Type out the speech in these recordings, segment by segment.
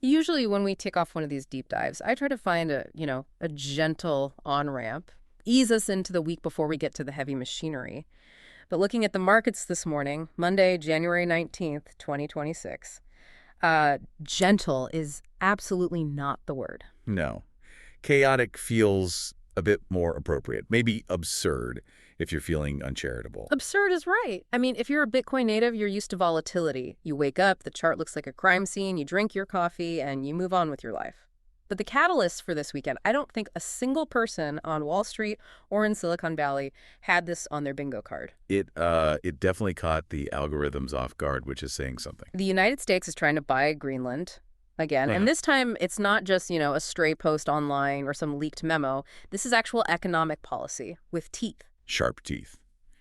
Usually when we take off one of these deep dives, I try to find a gentle on-ramp, ease us into the week before we get to the heavy machinery. But looking at the markets this morning, Monday, January 19th, 2026, gentle is absolutely not the word. No. Chaotic feels a bit more appropriate. Maybe absurd if you're feeling uncharitable. Absurd is right. I mean, if you're a Bitcoin native, you're used to volatility. You wake up, the chart looks like a crime scene, you drink your coffee, and you move on with your life. But the catalyst for this weekend, I don't think a single person on Wall Street or in Silicon Valley had this on their bingo card. It definitely caught the algorithms off guard, which is saying something. The United States is trying to buy Greenland again. And this time, it's not just, a stray post online or some leaked memo. This is actual economic policy with teeth. Sharp teeth.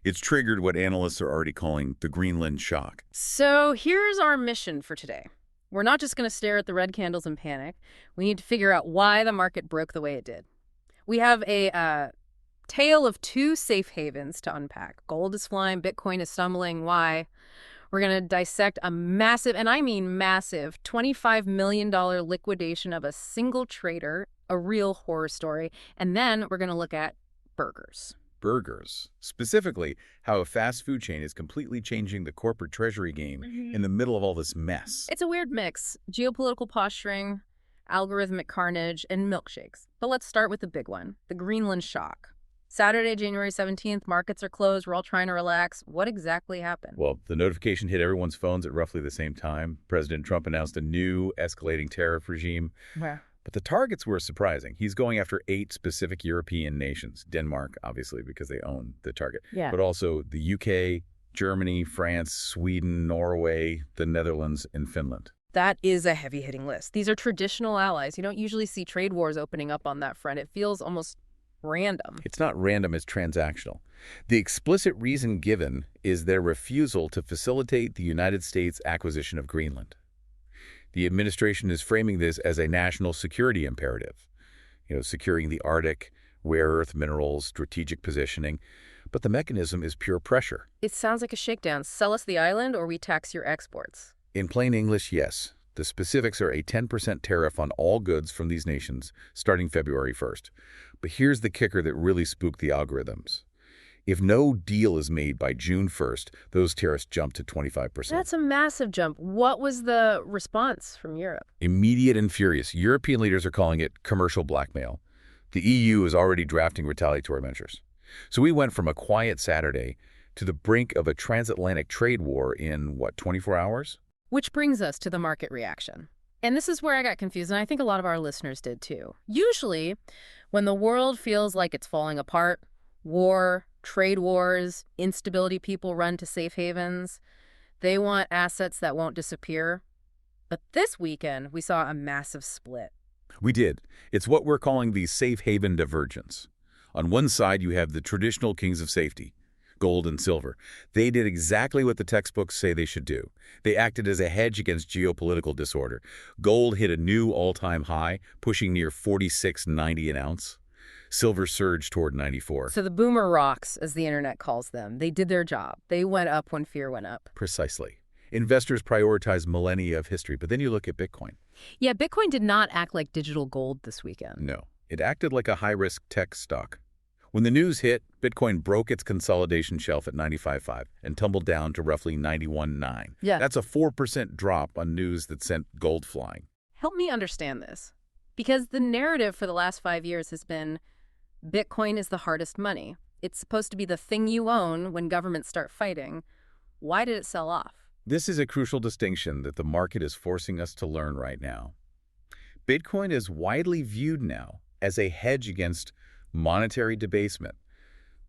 It's triggered what analysts are already calling the Greenland shock. So here's our mission for today. We're not just going to stare at the red candles and panic. We need to figure out why the market broke the way it did. We have a tale of two safe havens to unpack. Gold is flying, Bitcoin is stumbling. Why? We're going to dissect a massive, and I mean massive, $25 million liquidation of a single trader, a real horror story. And then we're going to look at burgers. Burgers. Specifically, how a fast food chain is completely changing the corporate treasury game in the middle of all this mess. It's a weird mix. Geopolitical posturing, algorithmic carnage, and milkshakes. But let's start with the big one, the Greenland shock. Saturday, January 17th, markets are closed. We're all trying to relax. What exactly happened? Well, the notification hit everyone's phones at roughly the same time. President Trump announced a new escalating tariff regime. Yeah. But the targets were surprising. He's going after 8 specific European nations. Denmark, obviously, because they own the target. Yeah. But also the UK, Germany, France, Sweden, Norway, the Netherlands, and Finland. That is a heavy-hitting list. These are traditional allies. You don't usually see trade wars opening up on that front. It feels almost random. It's not random, it's transactional. The explicit reason given is their refusal to facilitate the United States acquisition of Greenland. The administration is framing this as a national security imperative, securing the Arctic, rare earth minerals, strategic positioning. But the mechanism is pure pressure. It sounds like a shakedown. Sell us the island or we tax your exports. In plain English, yes. The specifics are a 10% tariff on all goods from these nations starting February 1st. But here's the kicker that really spooked the algorithms. If no deal is made by June 1st, those tariffs jump to 25%. That's a massive jump. What was the response from Europe? Immediate and furious. European leaders are calling it commercial blackmail. The EU is already drafting retaliatory measures. So we went from a quiet Saturday to the brink of a transatlantic trade war in, 24 hours? Which brings us to the market reaction. And this is where I got confused, and I think a lot of our listeners did too. Usually, when the world feels like it's falling apart, war, trade wars, instability, people run to safe havens. They want assets that won't disappear. But this weekend, we saw a massive split. We did. It's what we're calling the safe haven divergence. On one side, you have the traditional kings of safety, gold and silver. They did exactly what the textbooks say they should do. They acted as a hedge against geopolitical disorder. Gold hit a new all-time high, pushing near $46.90 an ounce. Silver surged toward 94. So the boomer rocks, as the internet calls them, they did their job. They went up when fear went up. Precisely. Investors prioritize millennia of history, but then you look at Bitcoin. Yeah, Bitcoin did not act like digital gold this weekend. No, it acted like a high-risk tech stock. When the news hit, Bitcoin broke its consolidation shelf at 95.5 and tumbled down to roughly 91.9. Yeah. That's a 4% drop on news that sent gold flying. Help me understand this. Because the narrative for the last 5 years has been Bitcoin is the hardest money. It's supposed to be the thing you own when governments start fighting. Why did it sell off? This is a crucial distinction that the market is forcing us to learn right now. Bitcoin is widely viewed now as a hedge against monetary debasement,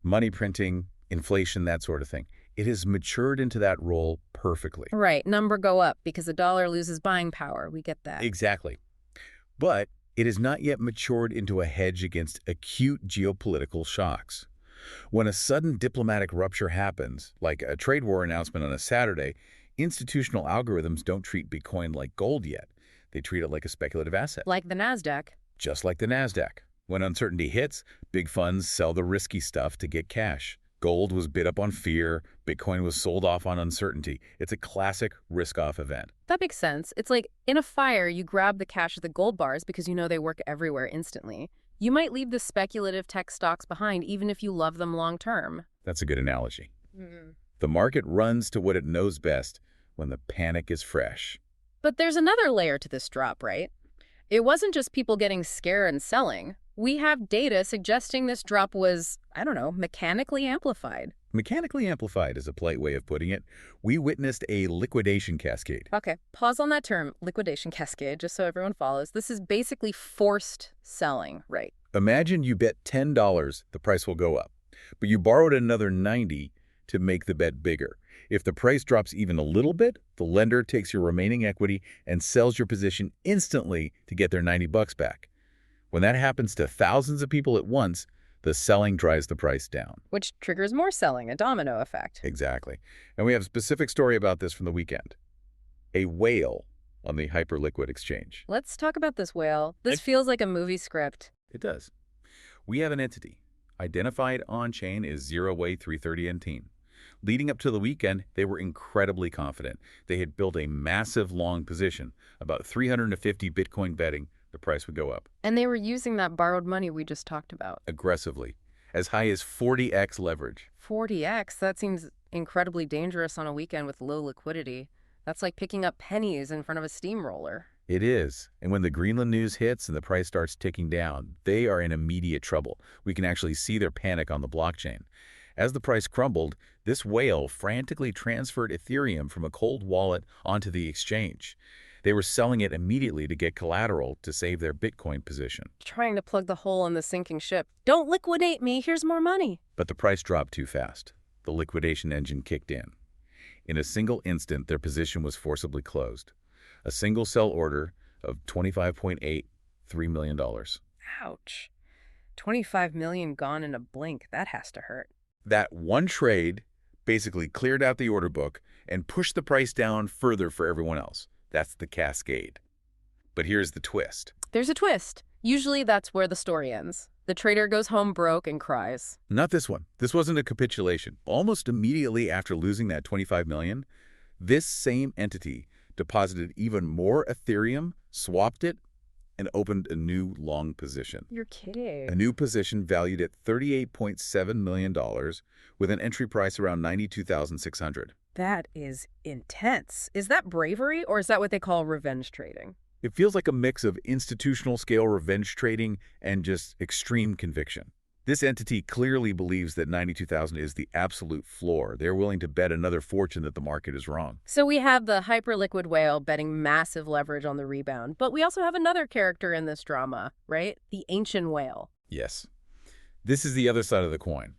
money printing, inflation, that sort of thing. It has matured into that role perfectly. Right. Number go up because a dollar loses buying power. We get that. Exactly. But it has not yet matured into a hedge against acute geopolitical shocks. When a sudden diplomatic rupture happens, like a trade war announcement on a Saturday, institutional algorithms don't treat Bitcoin like gold yet. They treat it like a speculative asset. Like the NASDAQ. Just like the NASDAQ. When uncertainty hits, big funds sell the risky stuff to get cash. Gold was bid up on fear. Bitcoin was sold off on uncertainty. It's a classic risk-off event. That makes sense. It's like in a fire, you grab the cash of the gold bars because you know they work everywhere instantly. You might leave the speculative tech stocks behind even if you love them long term. That's a good analogy. Mhm. The market runs to what it knows best when the panic is fresh. But there's another layer to this drop, right? It wasn't just people getting scared and selling. We have data suggesting this drop was, I don't know, mechanically amplified. Mechanically amplified is a polite way of putting it. We witnessed a liquidation cascade. Okay, pause on that term, liquidation cascade, just so everyone follows. This is basically forced selling, right? Imagine you bet $10 the price will go up, but you borrowed another $90 to make the bet bigger. If the price drops even a little bit, the lender takes your remaining equity and sells your position instantly to get their $90 back. When that happens to thousands of people at once, the selling drives the price down. Which triggers more selling, a domino effect. Exactly. And we have a specific story about this from the weekend. A whale on the Hyperliquid exchange. Let's talk about this whale. This feels like a movie script. It does. We have an entity. Identified on-chain is 0way330NT. Leading up to the weekend, they were incredibly confident. They had built a massive long position, about 350 Bitcoin betting the price would go up. And they were using that borrowed money we just talked about. Aggressively, as high as 40x leverage. 40x? That seems incredibly dangerous on a weekend with low liquidity. That's like picking up pennies in front of a steamroller. It is. And when the Greenland news hits and the price starts ticking down, they are in immediate trouble. We can actually see their panic on the blockchain. As the price crumbled, this whale frantically transferred Ethereum from a cold wallet onto the exchange. They were selling it immediately to get collateral to save their Bitcoin position. Trying to plug the hole in the sinking ship. Don't liquidate me, here's more money. But the price dropped too fast. The liquidation engine kicked in. In a single instant, their position was forcibly closed. A single sell order of $25.83 million. Ouch. 25 million gone in a blink. That has to hurt. That one trade basically cleared out the order book and pushed the price down further for everyone else. That's the cascade. But here's the twist. There's a twist. Usually that's where the story ends. The trader goes home broke and cries. Not this one. This wasn't a capitulation. Almost immediately after losing that 25 million, this same entity deposited even more Ethereum, swapped it, and opened a new long position. You're kidding. A new position valued at $38.7 million with an entry price around $92,600. That is intense. Is that bravery or is that what they call revenge trading? It feels like a mix of institutional scale revenge trading and just extreme conviction. This entity clearly believes that 92,000 is the absolute floor. They're willing to bet another fortune that the market is wrong. So we have the Hyperliquid whale betting massive leverage on the rebound, but we also have another character in this drama, right? The ancient whale. Yes. This is the other side of the coin.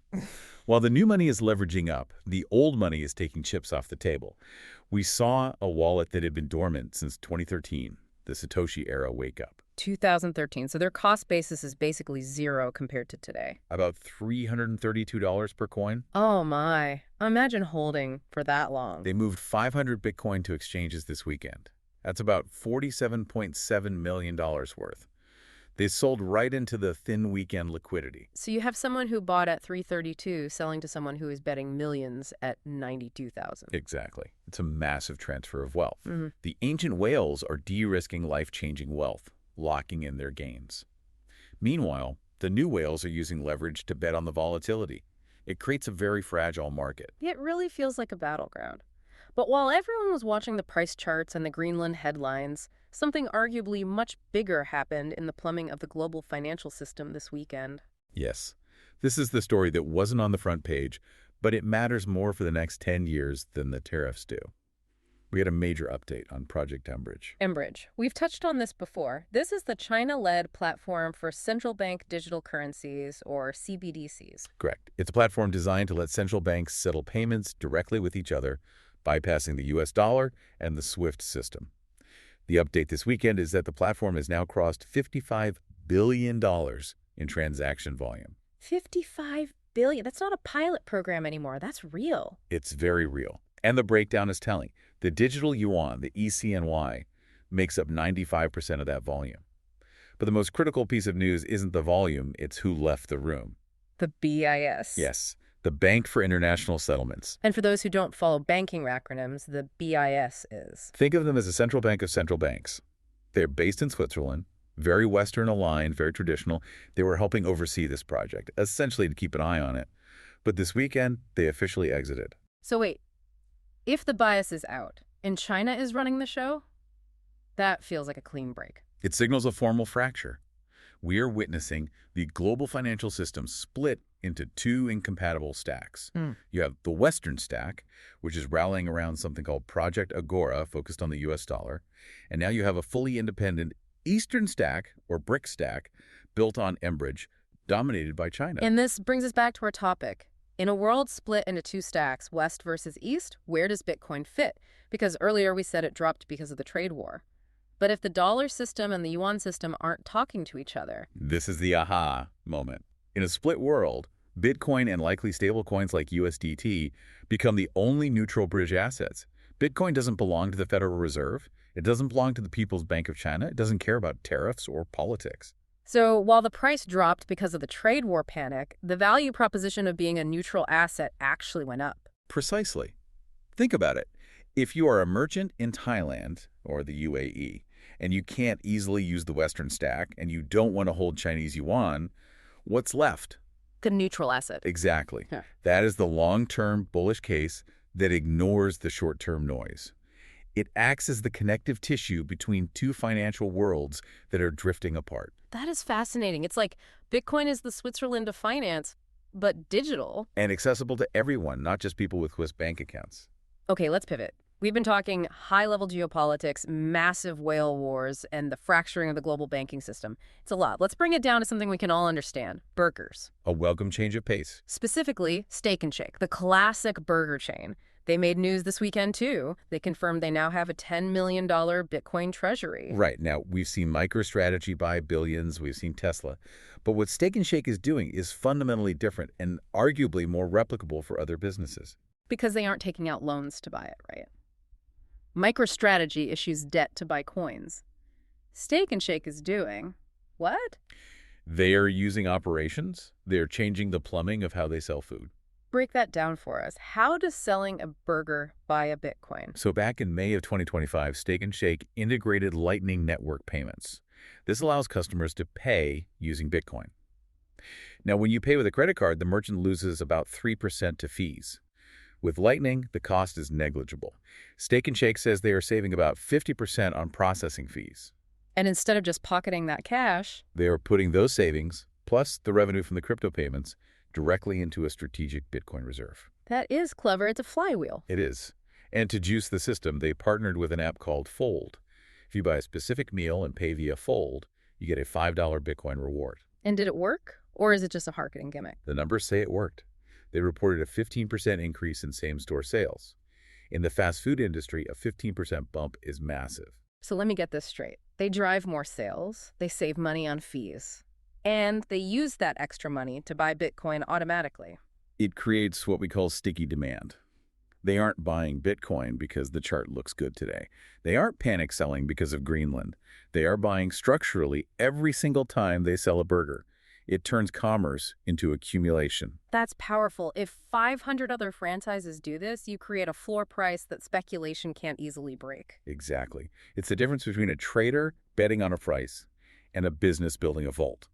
While the new money is leveraging up, the old money is taking chips off the table. We saw a wallet that had been dormant since 2013, the Satoshi era wake up. 2013. So their cost basis is basically zero compared to today. About $332 per coin. Oh my. Imagine holding for that long. They moved 500 Bitcoin to exchanges this weekend. That's about $47.7 million worth. They sold right into the thin weekend liquidity. So you have someone who bought at 332 selling to someone who is betting millions at 92,000. Exactly. It's a massive transfer of wealth. Mm-hmm. The ancient whales are de-risking life-changing wealth, locking in their gains. Meanwhile, the new whales are using leverage to bet on the volatility. It creates a very fragile market. It really feels like a battleground. But while everyone was watching the price charts and the Greenland headlines, something arguably much bigger happened in the plumbing of the global financial system this weekend. Yes, this is the story that wasn't on the front page, but it matters more for the next 10 years than the tariffs do. We had a major update on Project Enbridge. Enbridge. We've touched on this before. This is the China-led platform for central bank digital currencies, or CBDCs. Correct. It's a platform designed to let central banks settle payments directly with each other, bypassing the US dollar and the SWIFT system. The update this weekend is that the platform has now crossed $55 billion in transaction volume. $55 billion? That's not a pilot program anymore. That's real. It's very real. And the breakdown is telling. The digital yuan, the ECNY, makes up 95% of that volume. But the most critical piece of news isn't the volume, it's who left the room. The BIS. Yes. the Bank for International Settlements. And for those who don't follow banking acronyms, the BIS is. Think of them as a central bank of central banks. They're based in Switzerland, very Western aligned, very traditional. They were helping oversee this project, essentially to keep an eye on it. But this weekend, they officially exited. So wait, if the bias is out and China is running the show, that feels like a clean break. It signals a formal fracture. We are witnessing the global financial system split into two incompatible stacks. You have the Western stack, which is rallying around something called Project Agora, focused on the US dollar. And now you have a fully independent Eastern stack, or BRIC stack, built on Enbridge, dominated by China. And this brings us back to our topic. In a world split into two stacks, West versus East, where does Bitcoin fit? Because earlier we said it dropped because of the trade war. But if the dollar system and the yuan system aren't talking to each other... This is the aha moment. In a split world, Bitcoin and likely stablecoins like USDT become the only neutral bridge assets. Bitcoin doesn't belong to the Federal Reserve. It doesn't belong to the People's Bank of China. It doesn't care about tariffs or politics. So while the price dropped because of the trade war panic, the value proposition of being a neutral asset actually went up. Precisely. Think about it. If you are a merchant in Thailand or the UAE, and you can't easily use the Western stack, and you don't want to hold Chinese yuan, what's left? The neutral asset. Exactly. Yeah. That is the long-term bullish case that ignores the short-term noise. It acts as the connective tissue between two financial worlds that are drifting apart. That is fascinating. It's like Bitcoin is the Switzerland of finance, but digital. And accessible to everyone, not just people with Swiss bank accounts. Okay, let's pivot. We've been talking high-level geopolitics, massive whale wars, and the fracturing of the global banking system. It's a lot. Let's bring it down to something we can all understand. Burgers. A welcome change of pace. Specifically, Steak and Shake, the classic burger chain. They made news this weekend, too. They confirmed they now have a $10 million Bitcoin treasury. Right. Now, we've seen MicroStrategy buy billions. We've seen Tesla. But what Steak and Shake is doing is fundamentally different and arguably more replicable for other businesses. Because they aren't taking out loans to buy it, right? MicroStrategy issues debt to buy coins. Steak and Shake is doing what? They are using operations. They're changing the plumbing of how they sell food. Break that down for us. How does selling a burger buy a Bitcoin? So back in May of 2025, Steak and Shake integrated Lightning Network payments. This allows customers to pay using Bitcoin. Now, when you pay with a credit card, the merchant loses about 3% to fees. With Lightning, the cost is negligible. Steak and Shake says they are saving about 50% on processing fees. And instead of just pocketing that cash, they are putting those savings, plus the revenue from the crypto payments, directly into a strategic Bitcoin reserve. That is clever. It's a flywheel. It is. And to juice the system, they partnered with an app called Fold. If you buy a specific meal and pay via Fold, you get a $5 Bitcoin reward. And did it work? Or is it just a marketing gimmick? The numbers say it worked. They reported a 15% increase in same-store sales. In the fast food industry, a 15% bump is massive. So let me get this straight. They drive more sales, they save money on fees, and they use that extra money to buy Bitcoin automatically. It creates what we call sticky demand. They aren't buying Bitcoin because the chart looks good today. They aren't panic selling because of Greenland. They are buying structurally every single time they sell a burger. It turns commerce into accumulation. That's powerful. If 500 other franchises do this, you create a floor price that speculation can't easily break. Exactly. It's the difference between a trader betting on a price and a business building a vault.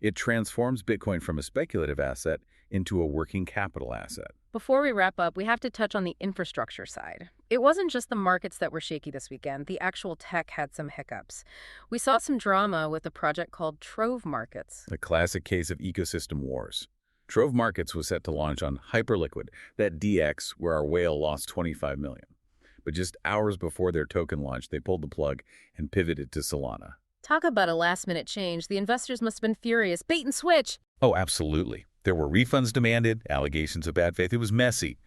It transforms Bitcoin from a speculative asset into a working capital asset. Before we wrap up, we have to touch on the infrastructure side. It wasn't just the markets that were shaky this weekend. The actual tech had some hiccups. We saw some drama with a project called Trove Markets. A classic case of ecosystem wars. Trove Markets was set to launch on Hyperliquid, that DX where our whale lost $25 million. But just hours before their token launch, they pulled the plug and pivoted to Solana. Talk about a last-minute change. The investors must have been furious. Bait and switch! Oh, absolutely. There were refunds demanded, allegations of bad faith. It was messy.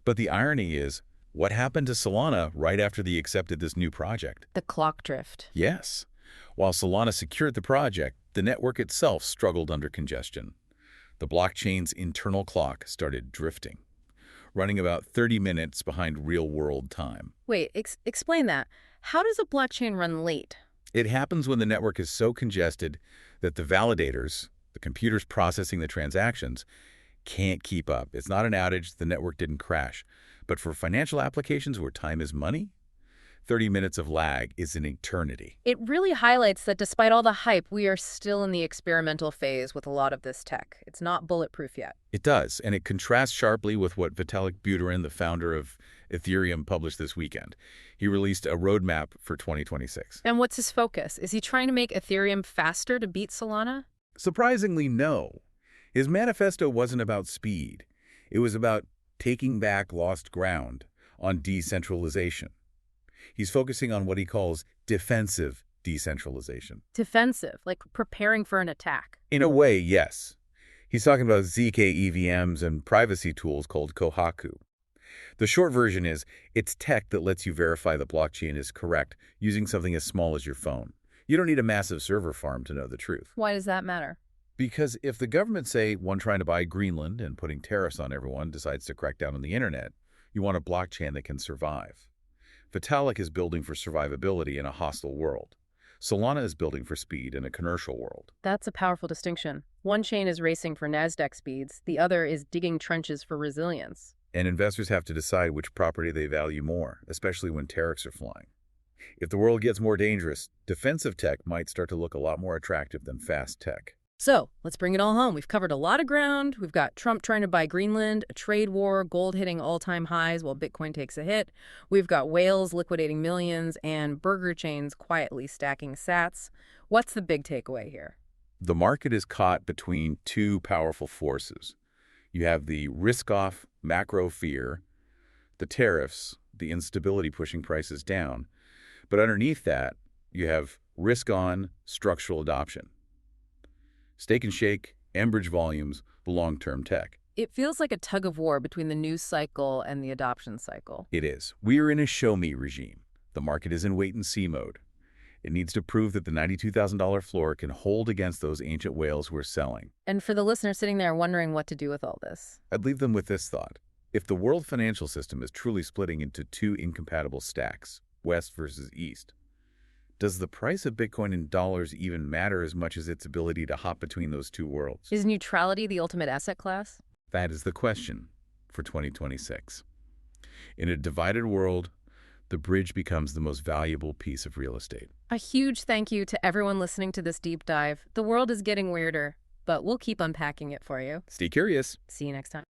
But the irony is, what happened to Solana right after they accepted this new project? The clock drift. Yes. While Solana secured the project, the network itself struggled under congestion. The blockchain's internal clock started drifting, running about 30 minutes behind real-world time. Wait, explain that. How does a blockchain run late? It happens when the network is so congested that the validators, the computers processing the transactions, can't keep up. It's not an outage. The network didn't crash. But for financial applications where time is money, 30 minutes of lag is an eternity. It really highlights that despite all the hype, we are still in the experimental phase with a lot of this tech. It's not bulletproof yet. It does, and it contrasts sharply with what Vitalik Buterin, the founder of Ethereum, published this weekend. He released a roadmap for 2026. And what's his focus? Is he trying to make Ethereum faster to beat Solana? Surprisingly, no. His manifesto wasn't about speed. It was about taking back lost ground on decentralization. He's focusing on what he calls defensive decentralization. Defensive, like preparing for an attack. In a way, yes. He's talking about ZK EVMs and privacy tools called Kohaku. The short version is, it's tech that lets you verify the blockchain is correct using something as small as your phone. You don't need a massive server farm to know the truth. Why does that matter? Because if the government, say, one trying to buy Greenland and putting tariffs on everyone, decides to crack down on the internet, you want a blockchain that can survive. Vitalik is building for survivability in a hostile world. Solana is building for speed in a commercial world. That's a powerful distinction. One chain is racing for NASDAQ speeds, the other is digging trenches for resilience. And investors have to decide which property they value more, especially when tariffs are flying. If the world gets more dangerous, defensive tech might start to look a lot more attractive than fast tech. So, let's bring it all home. We've covered a lot of ground. We've got Trump trying to buy Greenland, a trade war, gold hitting all-time highs while Bitcoin takes a hit. We've got whales liquidating millions and burger chains quietly stacking sats. What's the big takeaway here? The market is caught between two powerful forces. You have the risk-off macro fear, the tariffs, the instability pushing prices down. But underneath that, you have risk-on structural adoption. Stake and shake, Enbridge volumes, the long-term tech. It feels like a tug of war between the news cycle and the adoption cycle. It is. We are in a show-me regime. The market is in wait-and-see mode. It needs to prove that the $92,000 floor can hold against those ancient whales who are selling. And for the listener sitting there wondering what to do with all this, I'd leave them with this thought. If the world financial system is truly splitting into two incompatible stacks, West versus East, does the price of Bitcoin in dollars even matter as much as its ability to hop between those two worlds? is neutrality the ultimate asset class? That is the question for 2026. In a divided world, the bridge becomes the most valuable piece of real estate. A huge thank you to everyone listening to this deep dive. The world is getting weirder, but we'll keep unpacking it for you. Stay curious. See you next time.